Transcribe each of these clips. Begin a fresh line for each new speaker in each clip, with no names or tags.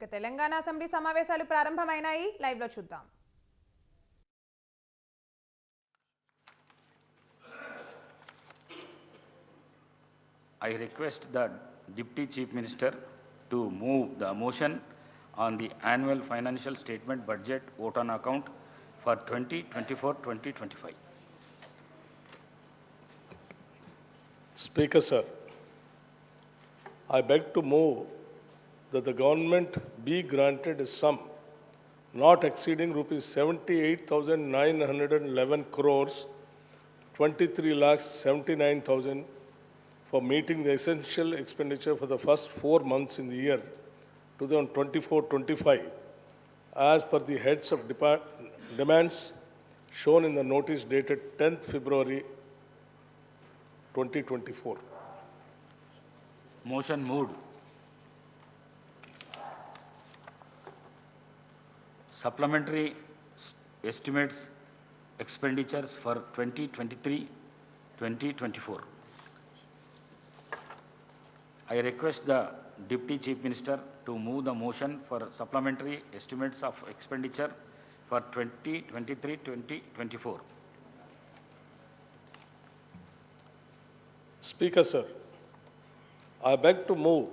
ఇక తెలంగాణ అసెంబ్లీ సమావేశాలు ప్రారంభమైనాయి. లైవ్ లో చూద్దాం.
I request the Deputy Chief Minister to move the motion on the annual financial statement budget vote on account for 2024-2025.
Speaker, sir, I beg to move that the government be granted a sum not exceeding rupees 78,911 crores, 23,79,000 for meeting the essential expenditure for the first 4 months in the year 2024-25 as per the heads of demands shown in the notice dated 10th February 2024.
Motion moved. Supplementary estimates expenditures for 2023-2024. I request the Deputy Chief Minister to move the motion for supplementary estimates of expenditure for 2023-2024.
Speaker, sir, I beg to move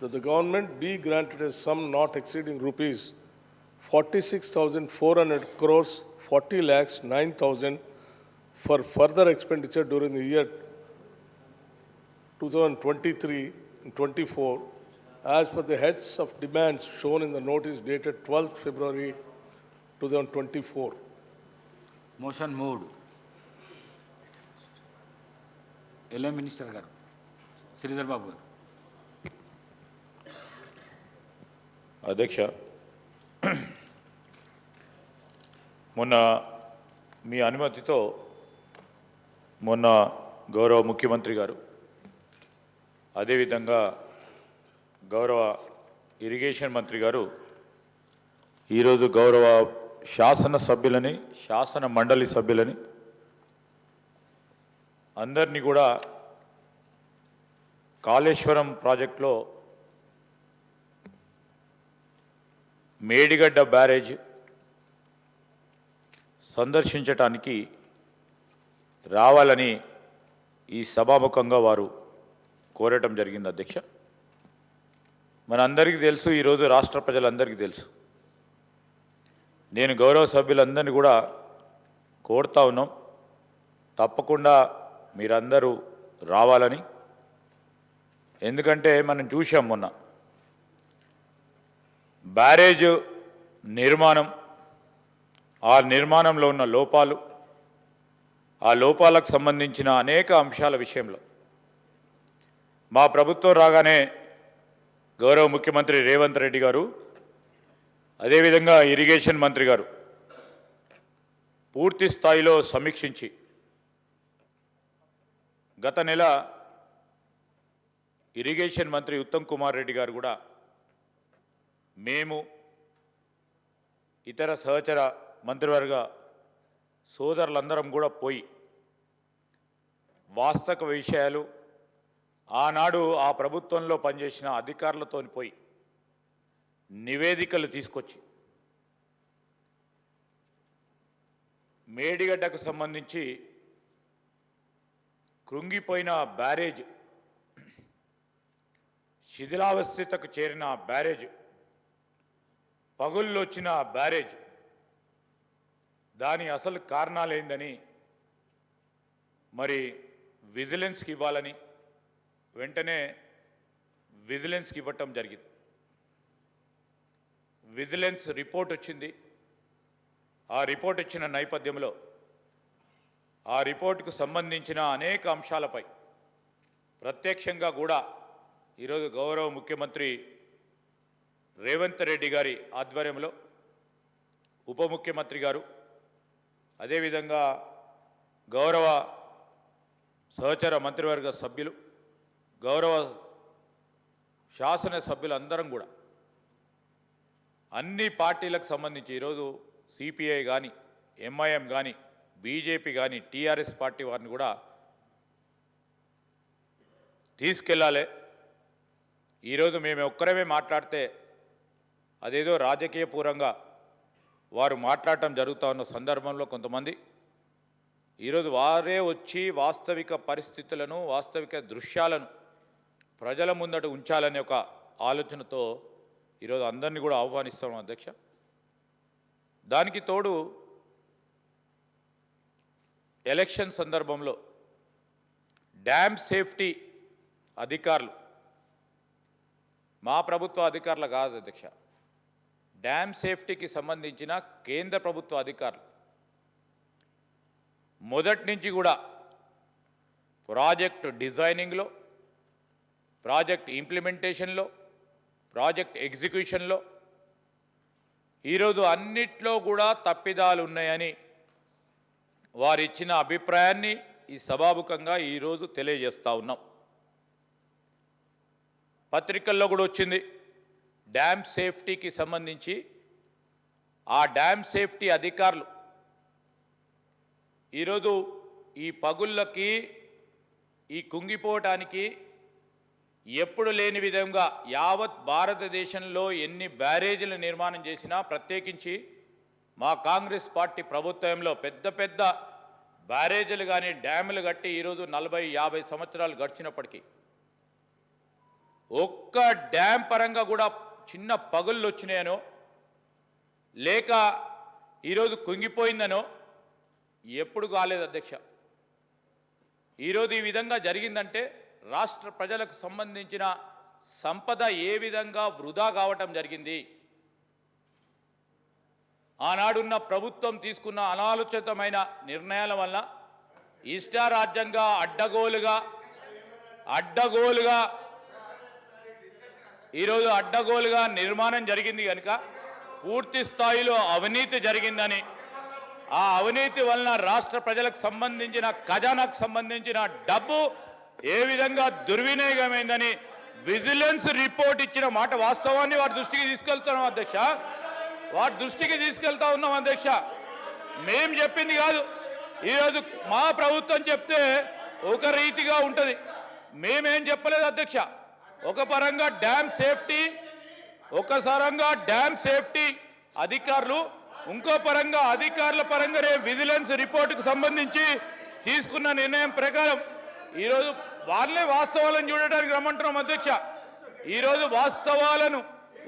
that the government be granted a sum not exceeding rupees 46,400 crores, 40 lakhs 9,000 for further expenditure during the year 2023-24 as per the heads of demands shown in the notice dated 12th February 2024.
Motion moved. LM Minister garu Sridhar Babu garu.
అధ్యక్ష, మొన్న మీ అనుమతితో మొన్న గౌరవ ముఖ్యమంత్రి గారు అదేవిధంగా గౌరవ irrigation మంత్రి గారు ఈరోజు గౌరవ శాసన సభ్యులని శాసన మండలి సభ్యులని అందరినీ కూడా కాళేశ్వరం ప్రాజెక్టులో మేడిగడ్డ బ్యారేజ్ సందర్శించటానికి రావాలని ఈ సభాముఖంగా వారు కోరటం జరిగింది. అధ్యక్ష, మనందరికీ తెలుసు, ఈరోజు రాష్ట్ర ప్రజలందరికీ తెలుసు, నేను గౌరవ సభ్యులందరినీ కూడా కోరుతా ఉన్నాం, తప్పకుండా మీరందరూ రావాలని. ఎందుకంటే మనం చూసాం మొన్న బ్యారేజ్ నిర్మాణం, ఆ నిర్మాణంలో ఉన్న లోపాలు, ఆ లోపాలకు సంబంధించిన అనేక అంశాల విషయంలో మా ప్రభుత్వం రాగానే గౌరవ ముఖ్యమంత్రి రేవంత్ రెడ్డి గారు అదేవిధంగా ఇరిగేషన్ మంత్రి గారు పూర్తి స్థాయిలో సమీక్షించి గత నెల ఇరిగేషన్ మంత్రి ఉత్తమ్ కుమార్ రెడ్డి గారు కూడా మేము ఇతర సహచర మంత్రివర్గ సోదరులందరం కూడా పోయి వాస్తవ విషయాలు ఆనాడు ఆ ప్రభుత్వంలో పనిచేసిన అధికారులతో పోయి నివేదికలు తీసుకొచ్చి మేడిగడ్డకు సంబంధించి కృంగిపోయిన బ్యారేజ్, శిథిలావస్థకు చేరిన బ్యారేజ్, పగుళ్ళు వచ్చిన బ్యారేజ్, దాని అసలు కారణాలేందని మరి విజిలెన్స్కి ఇవ్వాలని వెంటనే విజిలెన్స్కి ఇవ్వటం జరిగింది. విజిలెన్స్ రిపోర్ట్ వచ్చింది. ఆ రిపోర్ట్ ఇచ్చిన నేపథ్యంలో ఆ రిపోర్టుకు సంబంధించిన అనేక అంశాలపై ప్రత్యక్షంగా కూడా ఈరోజు గౌరవ ముఖ్యమంత్రి రేవంత్ రెడ్డి గారి ఆధ్వర్యంలో ఉప ముఖ్యమంత్రి గారు అదేవిధంగా గౌరవ సహచర మంత్రివర్గ సభ్యులు, గౌరవ శాసన సభ్యులందరం కూడా అన్ని పార్టీలకు సంబంధించి ఈరోజు సిపిఐ కానీ, ఎంఐఎం కానీ, బీజేపీ కానీ, టీఆర్ఎస్ పార్టీ వారిని కూడా తీసుకెళ్ళాలి. ఈరోజు మేము ఒక్కరమే మాట్లాడితే అదేదో రాజకీయపూరంగా వారు మాట్లాడటం జరుగుతూ ఉన్న సందర్భంలో కొంతమంది ఈరోజు వారే వచ్చి వాస్తవిక పరిస్థితులను వాస్తవిక దృశ్యాలను ప్రజల ముందట ఉంచాలనే ఒక ఆలోచనతో ఈరోజు అందరినీ కూడా ఆహ్వానిస్తాం అధ్యక్ష. దానికి తోడు ఎలక్షన్ సందర్భంలో డ్యామ్ సేఫ్టీ అధికారులు మా ప్రభుత్వ అధికారులు కాదు అధ్యక్ష, డ్యామ్ సేఫ్టీకి సంబంధించిన కేంద్ర ప్రభుత్వ అధికారులు మొదటి నుంచి కూడా ప్రాజెక్ట్ డిజైనింగ్లో, ప్రాజెక్ట్ ఇంప్లిమెంటేషన్లో, ప్రాజెక్ట్ ఎగ్జిక్యూషన్లో ఈరోజు అన్నిట్లో కూడా తప్పిదాలు ఉన్నాయని వారిచ్చిన అభిప్రాయాన్ని ఈ సభాముఖంగా ఈరోజు తెలియజేస్తూ ఉన్నాం. పత్రికల్లో కూడా వచ్చింది. డ్యామ్ సేఫ్టీకి సంబంధించి ఆ డ్యామ్ సేఫ్టీ అధికారులు ఈరోజు ఈ పగుళ్ళకి, ఈ కుంగిపోవటానికి ఎప్పుడు లేని విధంగా యావత్ భారతదేశంలో ఎన్ని బ్యారేజీలు నిర్మాణం చేసినా, ప్రత్యేకించి మా కాంగ్రెస్ పార్టీ ప్రభుత్వంలో పెద్ద పెద్ద బ్యారేజీలు కానీ డ్యాములు కట్టి ఈరోజు 40-50 సంవత్సరాలు గడిచినప్పటికీ ఒక్క డ్యామ్ పరంగా కూడా చిన్న పగుళ్ళు వచ్చినాయనో లేక ఈరోజు కుంగిపోయిందనో ఎప్పుడు కాలేదు అధ్యక్ష. ఈరోజు ఈ విధంగా జరిగిందంటే రాష్ట్ర ప్రజలకు సంబంధించిన సంపద ఏ విధంగా వృధా కావటం జరిగింది. ఆనాడున్న ప్రభుత్వం తీసుకున్న అనాలోచితమైన నిర్ణయాల వల్ల ఇష్టారాజ్యంగా అడ్డగోలుగా నిర్మాణం జరిగింది కనుక పూర్తి స్థాయిలో అవినీతి జరిగిందని, ఆ అవినీతి వలన రాష్ట్ర ప్రజలకు సంబంధించిన ఖజానాకు సంబంధించిన డబ్బు ఏ విధంగా దుర్వినియోగమైందని విజిలెన్స్ రిపోర్ట్ ఇచ్చిన మాట వాస్తవాన్ని వారి దృష్టికి తీసుకెళ్తున్నాం అధ్యక్ష. వారి దృష్టికి తీసుకెళ్తా ఉన్నాం అధ్యక్ష. మేం చెప్పింది కాదు. ఈరోజు మా ప్రభుత్వం చెప్తే ఒక రీతిగా ఉంటుంది, మేమేం చెప్పలేదు అధ్యక్ష. ఒక పరంగా డ్యామ్ సేఫ్టీ అధికారులు, ఇంకో పరంగా అధికారుల పరంగానే విజిలెన్స్ రిపోర్టుకు సంబంధించి తీసుకున్న నిర్ణయం ప్రకారం ఈరోజు వాళ్ళే వాస్తవాలను చూడడానికి రమ్మంటున్నాం అధ్యక్ష. ఈరోజు వాస్తవాలను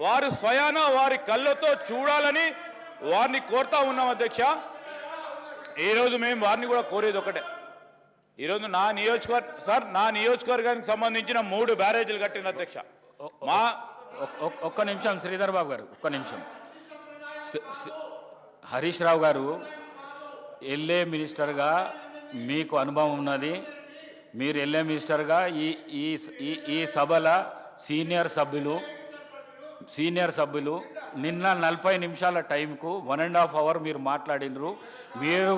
వారు స్వయాన వారి కళ్ళతో చూడాలని వారిని కోరుతా ఉన్నాం అధ్యక్ష. ఈరోజు మేము వారిని కూడా కోరేది ఒకటే. ఈరోజు నా నియోజకవర్గానికి సంబంధించిన 3 బ్యారేజీలు కట్టిన అధ్యక్ష.
ఒక్క నిమిషం శ్రీధర్ బాబు గారు, ఒక్క నిమిషం. హరీష్ రావు గారు, ఎల్ఏ మినిస్టర్గా మీకు అనుభవం ఉన్నది. మీరు ఎల్ఏ మినిస్టర్గా ఈ సభల సీనియర్ సభ్యులు నిన్న 40 నిమిషాల టైంకు 1.5 అవర్ మీరు మాట్లాడినరు. మీరు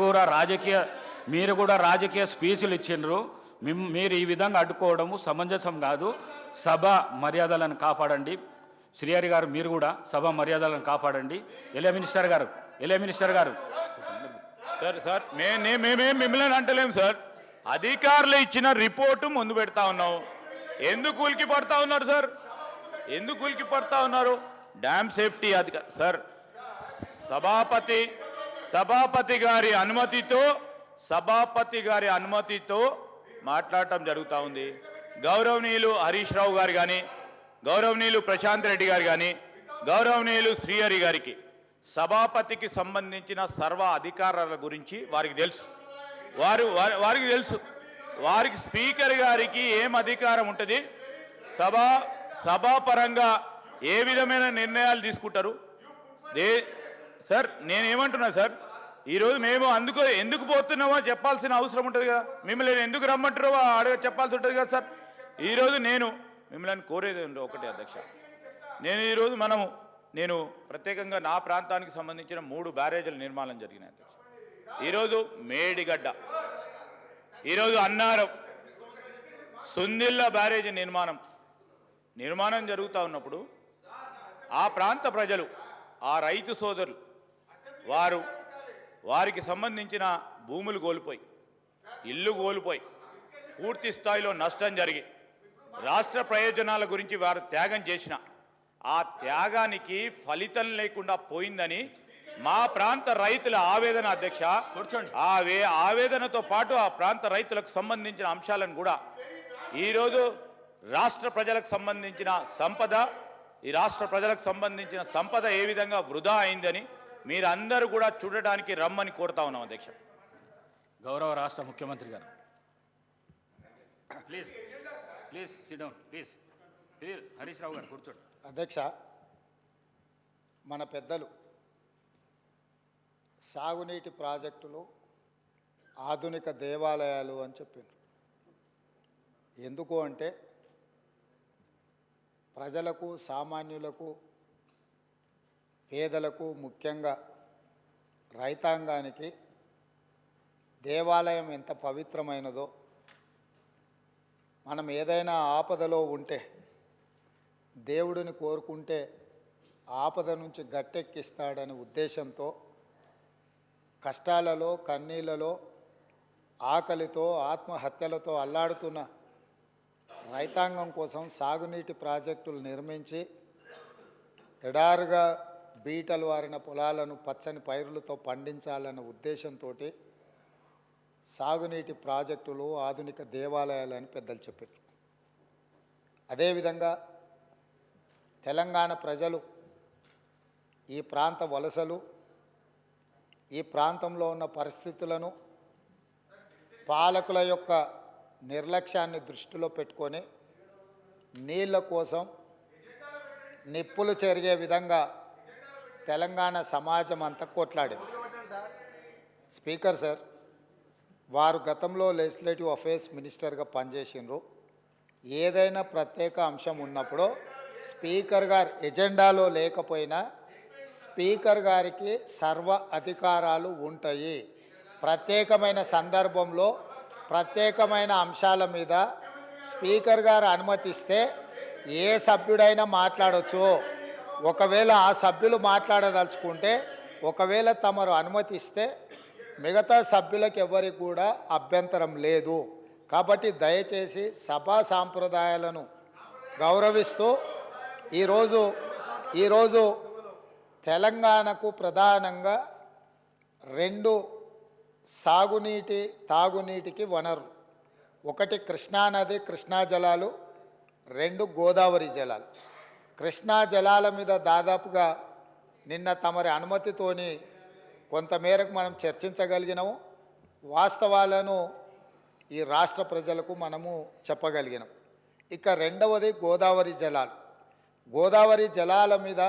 కూడా రాజకీయ స్పీచ్లు ఇచ్చిండ్రు. మీరు ఈ విధంగా అడ్డుకోవడము సమంజసం కాదు. సభ మర్యాదలను కాపాడండి. శ్రీహరి గారు, మీరు కూడా సభ మర్యాదలను కాపాడండి. ఎల్ఏ మినిస్టర్ గారు
సార్ మేమేం మిమ్మల్ని అంటలేము సార్. అధికారులు ఇచ్చిన రిపోర్టు ముందు పెడతా ఉన్నాం. ఎందుకు ఉలికి పడతా ఉన్నారు సార్? ఎందుకు ఉలికి పడతా ఉన్నారు? డ్యామ్ సేఫ్టీ అధికారి సార్, సభాపతి గారి అనుమతితో మాట్లాడటం జరుగుతూ ఉంది. గౌరవనీయులు హరీష్ రావు గారు కానీ, గౌరవనీయులు ప్రశాంత్ రెడ్డి గారు కానీ, గౌరవనీయులు శ్రీహరి గారికి సభాపతికి సంబంధించిన సర్వ అధికారాల గురించి వారికి తెలుసు. వారికి స్పీకర్ గారికి ఏం అధికారం ఉంటుంది, సభాపరంగా ఏ విధమైన నిర్ణయాలు తీసుకుంటారు సార్. నేనేమంటున్నా సార్, ఈరోజు మేము ఎందుకు పోతున్నామో చెప్పాల్సిన అవసరం ఉంటుంది కదా. మిమ్మల్ని ఎందుకు రమ్మంటారో చెప్పాల్సి ఉంటుంది కదా సార్. ఈరోజు నేను మిమ్మల్ని కోరేది ఒకటే అధ్యక్ష. నేను ప్రత్యేకంగా నా ప్రాంతానికి సంబంధించిన 3 బ్యారేజీల నిర్మాణం జరిగినాయి అధ్యక్ష. ఈరోజు మేడిగడ్డ, ఈరోజు అన్నారం, సుందిల్ల బ్యారేజీ నిర్మాణం జరుగుతూ ఉన్నప్పుడు ఆ ప్రాంత ప్రజలు, ఆ రైతు సోదరులు వారికి సంబంధించిన భూములు కోల్పోయి, ఇల్లు కోల్పోయి, పూర్తి స్థాయిలో నష్టం జరిగి, రాష్ట్ర ప్రయోజనాల గురించి వారు త్యాగం చేసిన ఆ త్యాగానికి ఫలితం లేకుండా పోయిందని మా ప్రాంత రైతుల ఆవేదన అధ్యక్ష.
కూర్చోండి.
ఆవేదనతో పాటు ఆ ప్రాంత రైతులకు సంబంధించిన అంశాలను కూడా ఈరోజు రాష్ట్ర ప్రజలకు సంబంధించిన సంపద, ఈ రాష్ట్ర ప్రజలకు సంబంధించిన సంపద ఏ విధంగా వృధా అయిందని మీరందరూ కూడా చూడడానికి రమ్మని కోరుతా ఉన్నాం అధ్యక్ష.
గౌరవ రాష్ట్ర ముఖ్యమంత్రి గారు, please please sit down please. Harish Rao గారు కూర్చోండి.
అధ్యక్ష, మన పెద్దలు సాగునీటి ప్రాజెక్టులు ఆధునిక దేవాలయాలు అని చెప్పారు. ఎందుకు అంటే ప్రజలకు, సామాన్యులకు, పేదలకు, ముఖ్యంగా రైతాంగానికి దేవాలయం ఎంత పవిత్రమైనదో, మనం ఏదైనా ఆపదలో ఉంటే దేవుడిని కోరుకుంటే ఆపద నుంచి గట్టెక్కిస్తాడనే ఉద్దేశంతో కష్టాలలో, కన్నీళ్లలో, ఆకలితో, ఆత్మహత్యలతో అల్లాడుతున్న రైతాంగం కోసం సాగునీటి ప్రాజెక్టులు నిర్మించి ఎడారుగా బీటలు వారిన పొలాలను పచ్చని పైరులతో పండించాలన్న ఉద్దేశంతో సాగునీటి ప్రాజెక్టులు ఆధునిక దేవాలయాలు అని పెద్దలు చెప్పారు. అదేవిధంగా తెలంగాణ ప్రజలు, ఈ ప్రాంత వలసలు, ఈ ప్రాంతంలో ఉన్న పరిస్థితులను, పాలకుల యొక్క నిర్లక్ష్యాన్ని దృష్టిలో పెట్టుకొని నీళ్ళ కోసం నిప్పులు చెరిగే విధంగా తెలంగాణ సమాజం అంతా కొట్లాడింది. స్పీకర్ సార్, వారు గతంలో లెజిస్లేటివ్ అఫేర్స్ మినిస్టర్గా పనిచేసినారు. ఏదైనా ప్రత్యేక అంశం ఉన్నప్పుడు స్పీకర్ గారు ఎజెండాలో లేకపోయినా స్పీకర్ గారికి సర్వ అధికారాలు ఉంటాయి. ప్రత్యేకమైన సందర్భంలో ప్రత్యేకమైన అంశాల మీద స్పీకర్ గారు అనుమతిస్తే ఏ సభ్యుడైనా మాట్లాడవచ్చు. ఒకవేళ ఆ సభ్యులు మాట్లాడదలుచుకుంటే, ఒకవేళ తమరు అనుమతిస్తే మిగతా సభ్యులకు ఎవరికి కూడా అభ్యంతరం లేదు. కాబట్టి దయచేసి సభా సాంప్రదాయాలను గౌరవిస్తూ ఈరోజు తెలంగాణకు ప్రధానంగా రెండు సాగునీటి, తాగునీటికి వనరులు. ఒకటి కృష్ణానది, కృష్ణా జలాలు, రెండు గోదావరి జలాలు. కృష్ణా జలాల మీద దాదాపుగా నిన్న తమరి అనుమతితోని కొంతమేరకు మనం చర్చించగలిగినాము. వాస్తవాలను ఈ రాష్ట్ర ప్రజలకు మనము చెప్పగలిగినాం. ఇక రెండవది గోదావరి జలాలు. గోదావరి జలాల మీద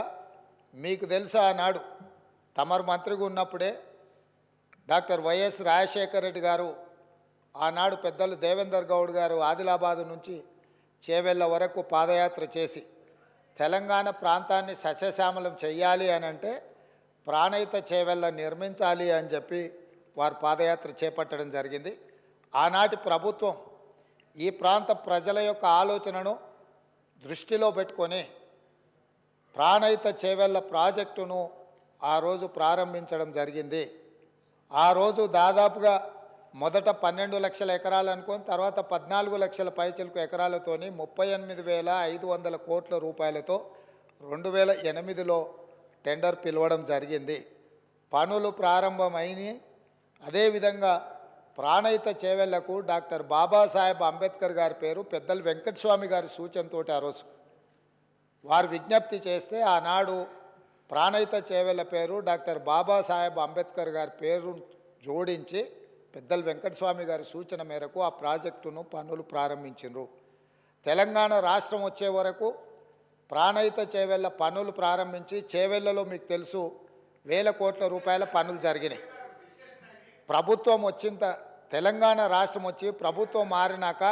మీకు తెలుసు, ఆనాడు తమరు మంత్రిగా ఉన్నప్పుడే డాక్టర్ వైఎస్ రాజశేఖర రెడ్డి గారు, ఆనాడు పెద్దలు దేవేందర్ గౌడ్ గారు ఆదిలాబాదు నుంచి చేవెళ్ళ వరకు పాదయాత్ర చేసి తెలంగాణ ప్రాంతాన్ని సస్యశ్యామలం చెయ్యాలి అని అంటే ప్రాణహిత చేవెళ్ళ నిర్మించాలి అని చెప్పి వారు పాదయాత్ర చేపట్టడం జరిగింది. ఆనాటి ప్రభుత్వం ఈ ప్రాంత ప్రజల యొక్క ఆలోచనను దృష్టిలో పెట్టుకొని ప్రాణహిత చేవెళ్ళ ప్రాజెక్టును ఆ రోజు ప్రారంభించడం జరిగింది. ఆ రోజు దాదాపుగా మొదట 12 లక్షల ఎకరాలు అనుకొని తర్వాత 14 లక్షల పైచిలకు ఎకరాలతోని 38,500 కోట్ల రూపాయలతో 2008లో టెండర్ పిలవడం జరిగింది. పనులు ప్రారంభమైనవి. అదేవిధంగా ప్రాణహిత చేవెళ్లకు డాక్టర్ బాబాసాహెబ్ అంబేద్కర్ గారి పేరు పెద్దలు వెంకటస్వామి గారి సూచనతో ఆ రోజు వారు విజ్ఞప్తి చేస్తే ఆనాడు ప్రాణహిత చేవెళ్ల పేరు డాక్టర్ బాబాసాహెబ్ అంబేద్కర్ గారి పేరు జోడించి పెద్దలు వెంకటస్వామి గారి సూచన మేరకు ఆ ప్రాజెక్టును పనులు ప్రారంభించారు. తెలంగాణ రాష్ట్రం వచ్చే వరకు ప్రాణహిత చేవెళ్ళ పనులు ప్రారంభించి చేవెళ్లలో మీకు తెలుసు 1,000 కోట్ల రూపాయల పనులు జరిగినాయి. ప్రభుత్వం వచ్చిన తెలంగాణ రాష్ట్రం వచ్చి ప్రభుత్వం మారినాక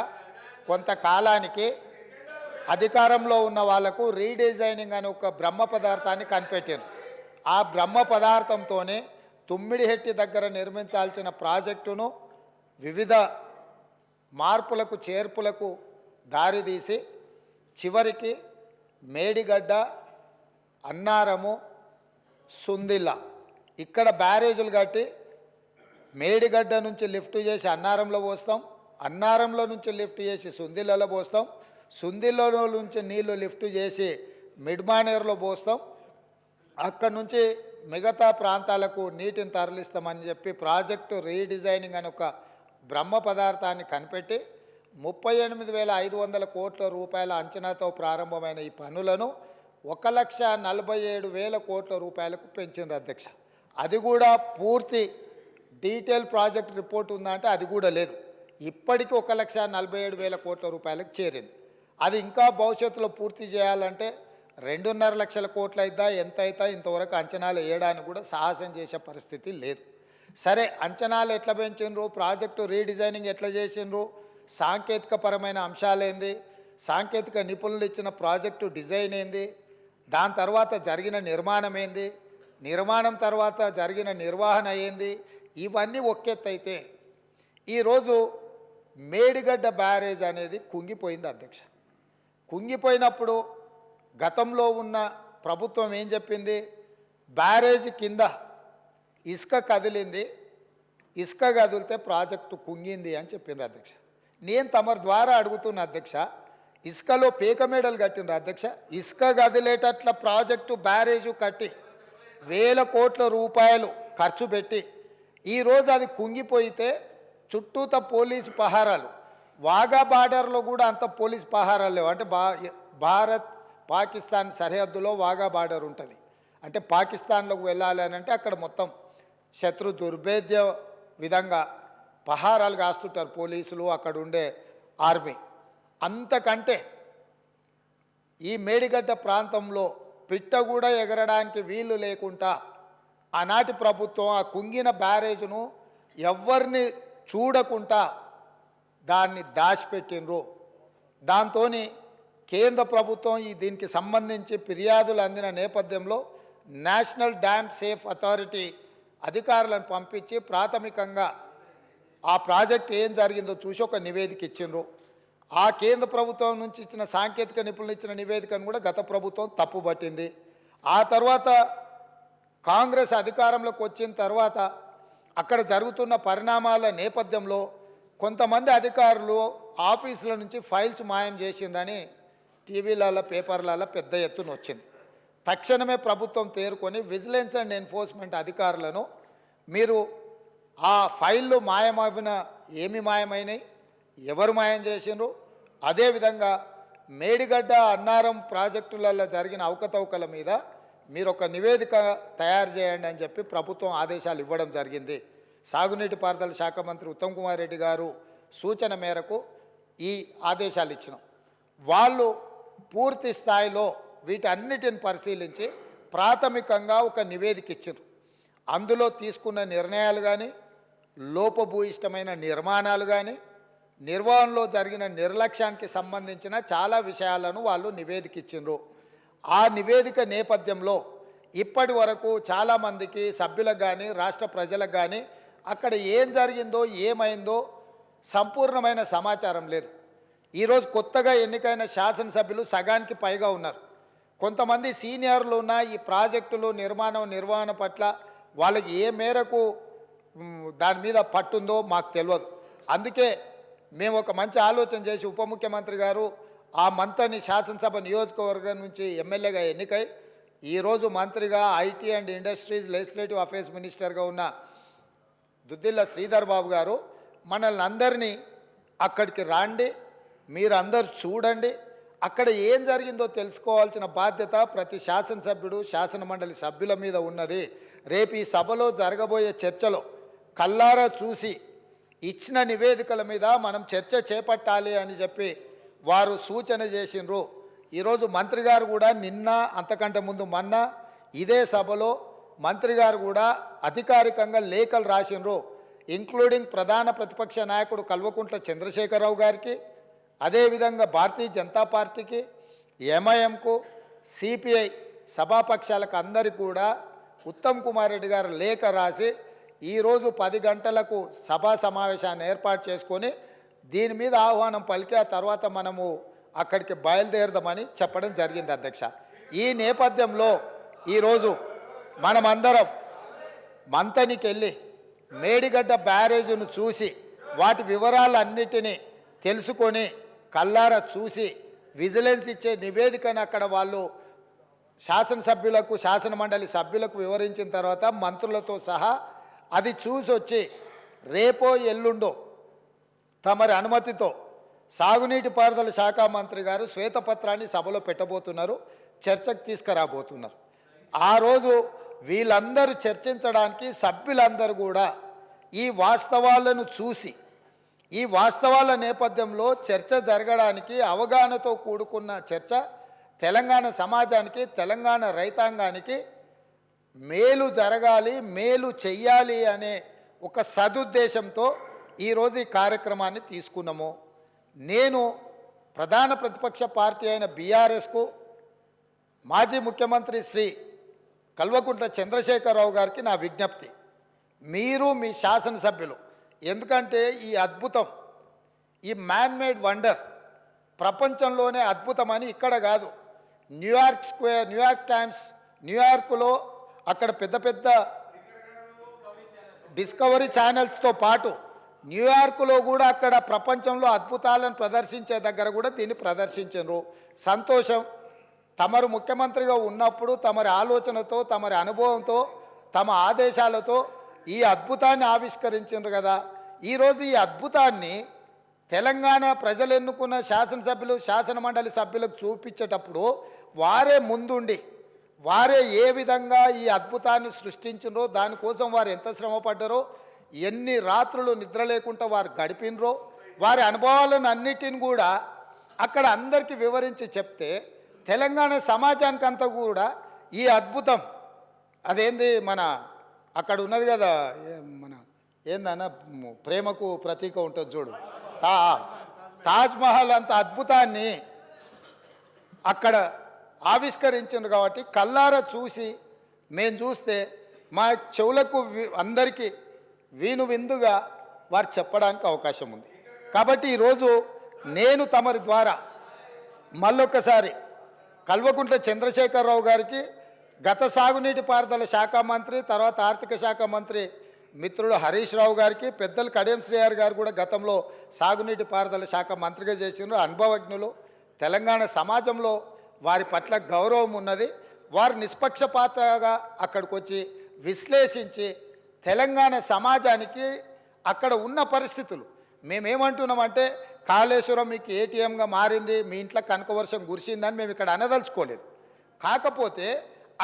కొంతకాలానికి అధికారంలో ఉన్న వాళ్లకు రీడిజైనింగ్ అనే ఒక బ్రహ్మ పదార్థాన్ని కనిపెట్టారు. ఆ బ్రహ్మ పదార్థంతోనే తుమ్మిడిహెట్టి దగ్గర నిర్మించాల్సిన ప్రాజెక్టును వివిధ మార్పులకు చేర్పులకు దారితీసి చివరికి మేడిగడ్డ, అన్నారము, సుందిల్ల ఇక్కడ బ్యారేజీలు కట్టి మేడిగడ్డ నుంచి లిఫ్ట్ చేసి అన్నారంలో పోస్తాం, అన్నారంలో నుంచి లిఫ్ట్ చేసి సుందిల్లలో పోస్తాం, సుందిల్లలో నుంచి నీళ్లు లిఫ్ట్ చేసి మిడ్మానేర్లో పోస్తాం, అక్కడి నుంచి మిగతా ప్రాంతాలకు నీటిని తరలిస్తామని చెప్పి ప్రాజెక్టు రీడిజైనింగ్ అని ఒక బ్రహ్మ పదార్థాన్ని కనిపెట్టి 38,500 కోట్ల రూపాయల అంచనాతో ప్రారంభమైన ఈ పనులను 1,47,000 కోట్ల రూపాయలకు పెంచింది అధ్యక్ష. అది కూడా పూర్తి డీటెయిల్ ప్రాజెక్ట్ రిపోర్ట్ ఉందా అంటే అది కూడా లేదు. ఇప్పటికీ 1,47,000 కోట్ల రూపాయలకు చేరింది. అది ఇంకా భవిష్యత్తులో పూర్తి చేయాలంటే 2.5 లక్షల కోట్లు అయిద్దా ఎంత అవుతా ఇంతవరకు అంచనాలు వేయడానికి కూడా సాహసం చేసే పరిస్థితి లేదు. సరే, అంచనాలు ఎట్లా పెంచిండ్రు, ప్రాజెక్టు రీడిజైనింగ్ ఎట్లా చేసిండ్రు, సాంకేతికపరమైన అంశాలేంది, సాంకేతిక నిపుణులు ఇచ్చిన ప్రాజెక్టు డిజైన్ ఏంది, దాని తర్వాత జరిగిన నిర్మాణం ఏంది, నిర్మాణం తర్వాత జరిగిన నిర్వహణ ఏంది, ఇవన్నీ ఒక్కెత్తైతే ఈరోజు మేడిగడ్డ బ్యారేజ్ అనేది కుంగిపోయింది అధ్యక్ష. కుంగిపోయినప్పుడు గతంలో ఉన్న ప్రభుత్వం ఏం చెప్పింది, బ్యారేజ్ కింద ఇసుక కదిలింది, ఇసుక కదిలితే ప్రాజెక్టు కుంగింది అని చెప్పిండ్రు అధ్యక్ష. నేను తమరి ద్వారా అడుగుతున్న అధ్యక్ష, ఇసుకలో పేక మేడలు కట్టిండ్రు అధ్యక్ష. ఇసుక కదిలేటట్ల ప్రాజెక్టు బ్యారేజు కట్టి 1,000 కోట్ల రూపాయలు ఖర్చు పెట్టి ఈరోజు అది కుంగిపోయితే చుట్టూత పోలీసు పహారాలు, వాఘా బార్డర్లో కూడా అంత పోలీసు పహారాలు లేవు. అంటే భారత్ పాకిస్తాన్ సరిహద్దులో వాఘా బార్డర్ ఉంటుంది. అంటే పాకిస్తాన్లోకి వెళ్ళాలి అని అంటే అక్కడ మొత్తం శత్రు దుర్భేద్య విధంగా పహారాలు కాస్తుంటారు పోలీసులు, అక్కడ ఉండే ఆర్మీ. అంతకంటే ఈ మేడిగడ్డ ప్రాంతంలో పిట్ట కూడా ఎగరడానికి వీలు లేకుండా ఆనాటి ప్రభుత్వం ఆ కుంగిన బ్యారేజ్ను ఎవరిని చూడకుండా దాన్ని దాచిపెట్టినరు. దాంతో కేంద్ర ప్రభుత్వం దీనికి సంబంధించి ఫిర్యాదులు అందిన నేపథ్యంలో నేషనల్ డ్యామ్ సేఫ్ అథారిటీ అధికారులను పంపించి ప్రాథమికంగా ఆ ప్రాజెక్ట్ ఏం జరిగిందో చూసి ఒక నివేదిక ఇచ్చిండ్రు. ఆ కేంద్ర ప్రభుత్వం నుంచి ఇచ్చిన సాంకేతిక నిపుణులు ఇచ్చిన నివేదికను కూడా గత ప్రభుత్వం తప్పుపట్టింది. ఆ తర్వాత కాంగ్రెస్ అధికారంలోకి వచ్చిన తర్వాత అక్కడ జరుగుతున్న పరిణామాల నేపథ్యంలో కొంతమంది అధికారులు ఆఫీసుల నుంచి ఫైల్స్ మాయం చేసిందని టీవీలలో పేపర్లలో పెద్ద ఎత్తున వచ్చింది. తక్షణమే ప్రభుత్వం తేరుకొని విజిలెన్స్ అండ్ ఎన్ఫోర్స్మెంట్ అధికారులను మీరు ఆ ఫైళ్ళు మాయమైన ఏమి మాయమైనాయి, ఎవరు మాయం చేసిండ్రు, అదేవిధంగా మేడిగడ్డ అన్నారం ప్రాజెక్టులలో జరిగిన అవకతవకల మీద మీరు ఒక నివేదిక తయారు చేయండి అని చెప్పి ప్రభుత్వం ఆదేశాలు ఇవ్వడం జరిగింది. సాగునీటి పారుదల శాఖ మంత్రి ఉత్తమ్ కుమార్ రెడ్డి గారు సూచన మేరకు ఈ ఆదేశాలు ఇచ్చినాం. వాళ్ళు పూర్తి స్థాయిలో వీటన్నిటిని పరిశీలించి ప్రాథమికంగా ఒక నివేదిక ఇచ్చారు. అందులో తీసుకున్న నిర్ణయాలు కానీ, లోపభూయిష్టమైన నిర్మాణాలు కానీ, నిర్వహణలో జరిగిన నిర్లక్ష్యానికి సంబంధించిన చాలా విషయాలను వాళ్ళు నివేదిక ఇచ్చిండ్రు. ఆ నివేదిక నేపథ్యంలో ఇప్పటి వరకు చాలామందికి సభ్యులకు కానీ రాష్ట్ర ప్రజలకు కానీ అక్కడ ఏం జరిగిందో ఏమైందో సంపూర్ణమైన సమాచారం లేదు. ఈరోజు కొత్తగా ఎన్నికైన శాసనసభ్యులు సగానికి పైగా ఉన్నారు. కొంతమంది సీనియర్లు ఉన్న ఈ ప్రాజెక్టులు నిర్వహణ పట్ల వాళ్ళకి ఏ మేరకు దాని మీద పట్టుందో మాకు తెలియదు. అందుకే మేము ఒక మంచి ఆలోచన చేసి ఉప ముఖ్యమంత్రి గారు ఆ మంత్రిని శాసనసభ నియోజకవర్గం నుంచి ఎమ్మెల్యేగా ఎన్నికై ఈరోజు మంత్రిగా IT and industries legislative affairs మినిస్టర్గా ఉన్న దుద్దిల్ల శ్రీధర్ బాబు గారు మనల్ని అందరినీ అక్కడికి రాండి, మీరందరూ చూడండి, అక్కడ ఏం జరిగిందో తెలుసుకోవాల్సిన బాధ్యత ప్రతి శాసనసభ్యుడు శాసనమండలి సభ్యుల మీద ఉన్నది. రేపు ఈ సభలో జరగబోయే చర్చలో కల్లారా చూసి ఇచ్చిన నివేదికల మీద మనం చర్చ చేపట్టాలి అని చెప్పి వారు సూచన చేసిండ్రు. ఈరోజు మంత్రి గారు కూడా నిన్న అంతకంటే ముందు మొన్న ఇదే సభలో మంత్రి గారు కూడా అధికారికంగా లేఖలు రాసిండ్రు. ఇంక్లూడింగ్ ప్రధాన ప్రతిపక్ష నాయకుడు కల్వకుంట్ల చంద్రశేఖరరావు గారికి, అదేవిధంగా భారతీయ జనతా పార్టీకి, ఎంఐఎంకు, సిపిఐ సభాపక్షాలకు అందరికీ కూడా ఉత్తమ్ కుమార్ రెడ్డి గారు లేఖ రాసి ఈరోజు 10 గంటలకు సభా సమావేశాన్ని ఏర్పాటు చేసుకొని దీని మీద ఆహ్వానం పలికి ఆ తర్వాత మనము అక్కడికి బయలుదేరదామని చెప్పడం జరిగింది అధ్యక్ష. ఈ నేపథ్యంలో ఈరోజు మనమందరం మంతనికి వెళ్ళి మేడిగడ్డ బ్యారేజీను చూసి వాటి వివరాలన్నిటినీ తెలుసుకొని కల్లారా చూసి విజిలెన్స్ ఇచ్చే నివేదికను అక్కడ వాళ్ళు శాసనసభ్యులకు శాసనమండలి సభ్యులకు వివరించిన తర్వాత మంత్రులతో సహా అది చూసి వచ్చి రేపో ఎల్లుండో తమరి అనుమతితో సాగునీటి పారుదల శాఖ మంత్రి గారు శ్వేతపత్రాన్ని సభలో పెట్టబోతున్నారు, చర్చకు తీసుకురాబోతున్నారు. ఆ రోజు వీళ్ళందరూ చర్చించడానికి సభ్యులందరూ కూడా ఈ వాస్తవాలను చూసి ఈ వాస్తవాల నేపథ్యంలో చర్చ జరగడానికి అవగాహనతో కూడుకున్న చర్చ తెలంగాణ సమాజానికి తెలంగాణ రైతాంగానికి మేలు జరగాలి, మేలు చెయ్యాలి అనే ఒక సదుద్దేశంతో ఈరోజు ఈ కార్యక్రమాన్ని తీసుకున్నాము. నేను ప్రధాన ప్రతిపక్ష పార్టీ అయిన బీఆర్ఎస్కు మాజీ ముఖ్యమంత్రి శ్రీ కల్వకుంట్ల చంద్రశేఖరరావు గారికి నా విజ్ఞప్తి, మీరు మీ శాసనసభ్యులు, ఎందుకంటే ఈ అద్భుతం, ఈ మ్యాన్మేడ్ వండర్ ప్రపంచంలోనే అద్భుతమని ఇక్కడ కాదు, న్యూయార్క్ స్క్వేర్, న్యూయార్క్ టైమ్స్, న్యూయార్క్లో అక్కడ పెద్ద పెద్ద డిస్కవరీ ఛానల్స్తో పాటు న్యూయార్క్లో కూడా అక్కడ ప్రపంచంలో అద్భుతాలను ప్రదర్శించే దగ్గర కూడా దీన్ని ప్రదర్శించారు. సంతోషం. తమరు ముఖ్యమంత్రిగా ఉన్నప్పుడు తమరి ఆలోచనతో, తమరి అనుభవంతో, తమ ఆదేశాలతో ఈ అద్భుతాన్ని ఆవిష్కరించారు కదా. ఈరోజు ఈ అద్భుతాన్ని తెలంగాణ ప్రజలు ఎన్నుకున్న శాసనసభ్యులు, శాసనమండలి సభ్యులకు చూపించేటప్పుడు వారే ముందుండి వారే ఏ విధంగా ఈ అద్భుతాన్ని సృష్టించినరో, దానికోసం వారు ఎంత శ్రమపడ్డారో, ఎన్ని రాత్రులు నిద్ర లేకుండా వారు గడిపినరో, వారి అనుభవాలను అన్నిటిని కూడా అక్కడ అందరికీ వివరించి చెప్తే తెలంగాణ సమాజానికి అంతా కూడా ఈ అద్భుతం అదేంది మన అక్కడ ఉన్నది కదా, మన ఏందన్న ప్రేమకు ప్రతీక ఉంటుంది చూడు, తాజ్మహల్ అంత అద్భుతాన్ని అక్కడ ఆవిష్కరించింది కాబట్టి కళ్ళారా చూసి మేము చూస్తే మా చెవులకు అందరికీ వీను విందుగా వారు చెప్పడానికి అవకాశం ఉంది. కాబట్టి ఈరోజు నేను తమరి ద్వారా మళ్ళొక్కసారి కల్వకుంట్ల చంద్రశేఖరరావు గారికి, గత సాగునీటి పారుదల శాఖ మంత్రి, తర్వాత ఆర్థిక శాఖ మంత్రి మిత్రుడు హరీష్ రావు గారికి, పెద్దలు కడియం శ్రీహరి గారు కూడా గతంలో సాగునీటి పారుదల శాఖ మంత్రిగా చేసిన అనుభవజ్ఞులు, తెలంగాణ సమాజంలో వారి పట్ల గౌరవం ఉన్నది. వారు నిష్పక్షపాతగా అక్కడికి వచ్చి విశ్లేషించి తెలంగాణ సమాజానికి అక్కడ ఉన్న పరిస్థితులు, మేమేమంటున్నామంటే కాళేశ్వరం మీకు ఏటీఎంగా మారింది, మీ ఇంట్లో కనకవర్షం కురిసిందని మేము ఇక్కడ అనదలుచుకోలేదు. కాకపోతే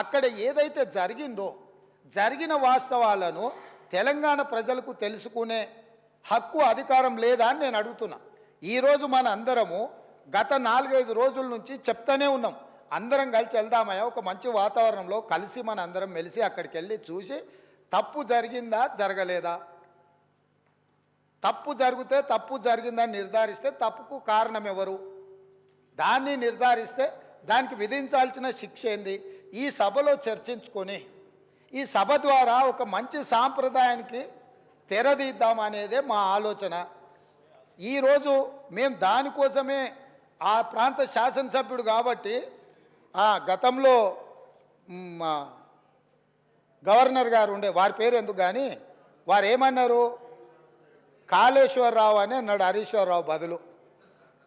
అక్కడ ఏదైతే జరిగిందో జరిగిన వాస్తవాలను తెలంగాణ ప్రజలకు తెలుసుకునే హక్కు, అధికారం లేదా అని నేను అడుగుతున్నా. ఈరోజు మన అందరము గత 4-5 రోజుల నుంచి చెప్తానే ఉన్నాం, అందరం కలిసి వెళ్దామయ్యా ఒక మంచి వాతావరణంలో కలిసి మన అందరం మెలిసి అక్కడికి వెళ్ళి చూసి తప్పు జరిగిందా జరగలేదా, తప్పు జరిగితే తప్పు జరిగిందని నిర్ధారిస్తే తప్పుకు కారణం ఎవరు, దాన్ని నిర్ధారిస్తే దానికి విధించాల్సిన శిక్ష ఏంది, ఈ సభలో చర్చించుకొని ఈ సభ ద్వారా ఒక మంచి సాంప్రదాయానికి తెరదీద్దామనేదే మా ఆలోచన. ఈరోజు మేము దానికోసమే ఆ ప్రాంత శాసనసభ్యుడు కాబట్టి గతంలో గవర్నర్ గారు ఉండే, వారి పేరు ఎందుకు కానీ వారు ఏమన్నారు, కాళేశ్వరరావు అని అన్నాడు హరీశ్వరరావు బదులు.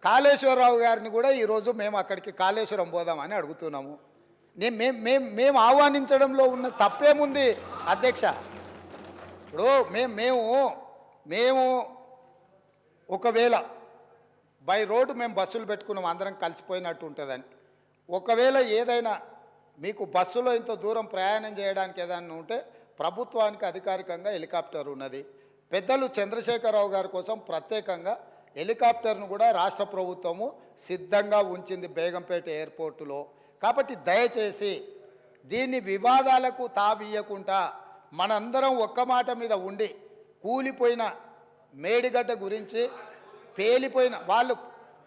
కాళేశ్వరరావు గారిని కూడా ఈరోజు మేము అక్కడికి కాళేశ్వరం పోదామని అడుగుతున్నాము. మేము ఆహ్వానించడంలో ఉన్న తప్పేముంది అధ్యక్ష? ఇప్పుడు మేము ఒకవేళ బై రోడ్డు మేము బస్సులు పెట్టుకున్నాం, అందరం కలిసిపోయినట్టు ఉంటుందని. ఒకవేళ ఏదైనా మీకు బస్సులో ఇంత దూరం ప్రయాణం చేయడానికి ఏదైనా ఉంటే ప్రభుత్వానికి అధికారికంగా హెలికాప్టర్ ఉన్నది. పెద్దలు చంద్రశేఖరరావు గారి కోసం ప్రత్యేకంగా హెలికాప్టర్ను కూడా రాష్ట్ర ప్రభుత్వము సిద్ధంగా ఉంచింది బేగంపేట ఎయిర్పోర్టులో. కాబట్టి దయచేసి దీన్ని వివాదాలకు తావియ్యకుండా మనందరం ఒక్క మాట మీద ఉండి కూలిపోయిన మేడిగడ్డ గురించి, పేలిపోయిన వాళ్ళు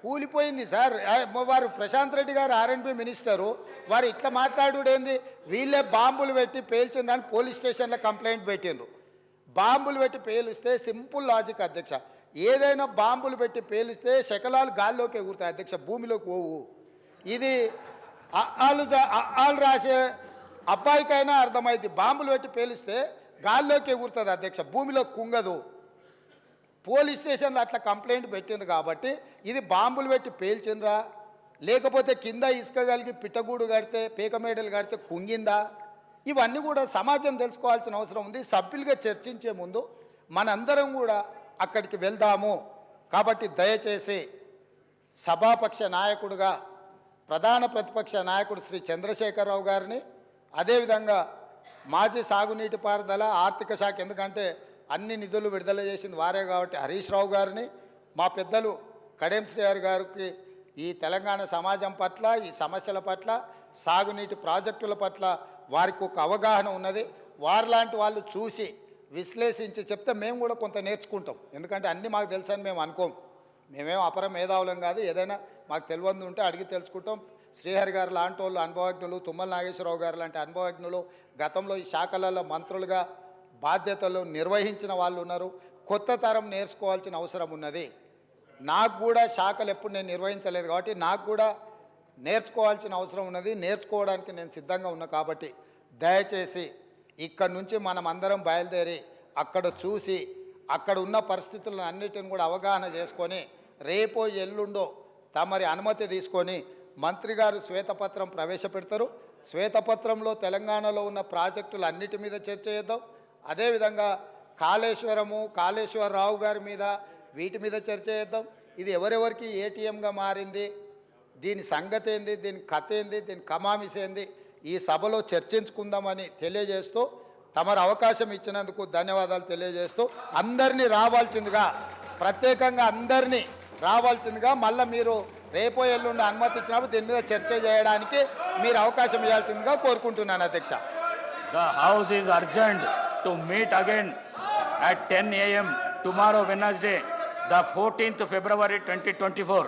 కూలిపోయింది సార్, వారు ప్రశాంత్ రెడ్డి గారు ఆర్ఎండ్బి మినిస్టరు, వారు ఇట్లా మాట్లాడుడేంది, వీళ్ళే బాంబులు పెట్టి పేల్చిందని పోలీస్ స్టేషన్లో కంప్లైంట్ పెట్టిండ్రు. బాంబులు పెట్టి పేలిస్తే సింపుల్ లాజిక్ అధ్యక్ష, ఏదైనా బాంబులు పెట్టి పేలిస్తే శకలాలు గాల్లోకి ఎగురుతాయి అధ్యక్ష, భూమిలోకి పోవు. ఇది వాళ్ళు రాసే అబ్బాయికైనా అర్థమైంది, బాంబులు పెట్టి పేలిస్తే గాల్లోకి ఎగురుతుంది అధ్యక్ష, భూమిలో కుంగదు. పోలీస్ స్టేషన్లో అట్లా కంప్లైంట్ పెట్టిండ్రు కాబట్టి ఇది బాంబులు పెట్టి పేల్చిండ్రా లేకపోతే కింద ఇసుక కలిగి పిట్టగూడు కడితే పీకమేడలు కడితే కుంగిందా? ఇవన్నీ కూడా సమాజం తెలుసుకోవాల్సిన అవసరం ఉంది. సభ్యులుగా చర్చించే ముందు మనందరం కూడా అక్కడికి వెళ్దాము. కాబట్టి దయచేసి సభాపక్ష నాయకుడిగా ప్రధాన ప్రతిపక్ష నాయకుడు శ్రీ చంద్రశేఖరరావు గారిని, అదేవిధంగా మాజీ సాగునీటి పారుదల ఆర్థిక శాఖ, ఎందుకంటే అన్ని నిధులు విడుదల చేసింది వారే కాబట్టి హరీష్ రావు గారిని, మా పెద్దలు కడెం శ్రీహరి గారికి ఈ తెలంగాణ సమాజం పట్ల, ఈ సమస్యల పట్ల, సాగునీటి ప్రాజెక్టుల పట్ల వారికి ఒక అవగాహన ఉన్నది. వారిలాంటి వాళ్ళు చూసి విశ్లేషించి చెప్తే మేము కూడా కొంత నేర్చుకుంటాం. ఎందుకంటే అన్నీ మాకు తెలుసని మేము అనుకోం. మేమేం అపర మేధావులం కాదు. ఏదైనా మాకు తెలియంది ఉంటే అడిగి తెలుసుకుంటాం. శ్రీహరి గారు లాంటి వాళ్ళు అనుభవజ్ఞులు, తుమ్మల నాగేశ్వరరావు గారు లాంటి అనుభవజ్ఞులు, గతంలో ఈ శాఖలలో మంత్రులుగా బాధ్యతలు నిర్వహించిన వాళ్ళు ఉన్నారు. కొత్త తరం నేర్చుకోవాల్సిన అవసరం ఉన్నది. నాకు కూడా శాఖలు ఎప్పుడు నేను నిర్వహించలేదు కాబట్టి నాకు కూడా నేర్చుకోవాల్సిన అవసరం ఉన్నది. నేర్చుకోవడానికి నేను సిద్ధంగా ఉన్నా. కాబట్టి దయచేసి ఇక్కడి నుంచి మనం అందరం బయలుదేరి అక్కడ చూసి అక్కడ ఉన్న పరిస్థితులను అన్నిటిని కూడా అవగాహన చేసుకొని రేపో ఎల్లుండో తమరి అనుమతి తీసుకొని మంత్రి గారు శ్వేతపత్రం ప్రవేశపెడతారు. శ్వేతపత్రంలో తెలంగాణలో ఉన్న ప్రాజెక్టులు అన్నిటి మీద చర్చ చేద్దాం. అదేవిధంగా కాళేశ్వరరావు గారి మీద, వీటి మీద చర్చ చేద్దాం. ఇది ఎవరెవరికి ఏటీఎంగా మారింది, దీని సంగతి ఏంది, దీని కథ ఏంది, దీని కమామిస్ ఏంది, ఈ సభలో చర్చించుకుందామని తెలియజేస్తూ తమరు అవకాశం ఇచ్చినందుకు ధన్యవాదాలు తెలియజేస్తూ అందరినీ రావాల్సిందిగా, ప్రత్యేకంగా అందరినీ రావాల్సిందిగా, మళ్ళీ మీరు రేపో ఎల్లుండి అనుమతి ఇచ్చినప్పుడు దీని మీద చర్చ చేయడానికి మీరు అవకాశం ఇవ్వాల్సిందిగా కోరుకుంటున్నాను అధ్యక్ష.
The House is urged to meet again at 10 a.m. tomorrow, Wednesday, the 14th February 2024.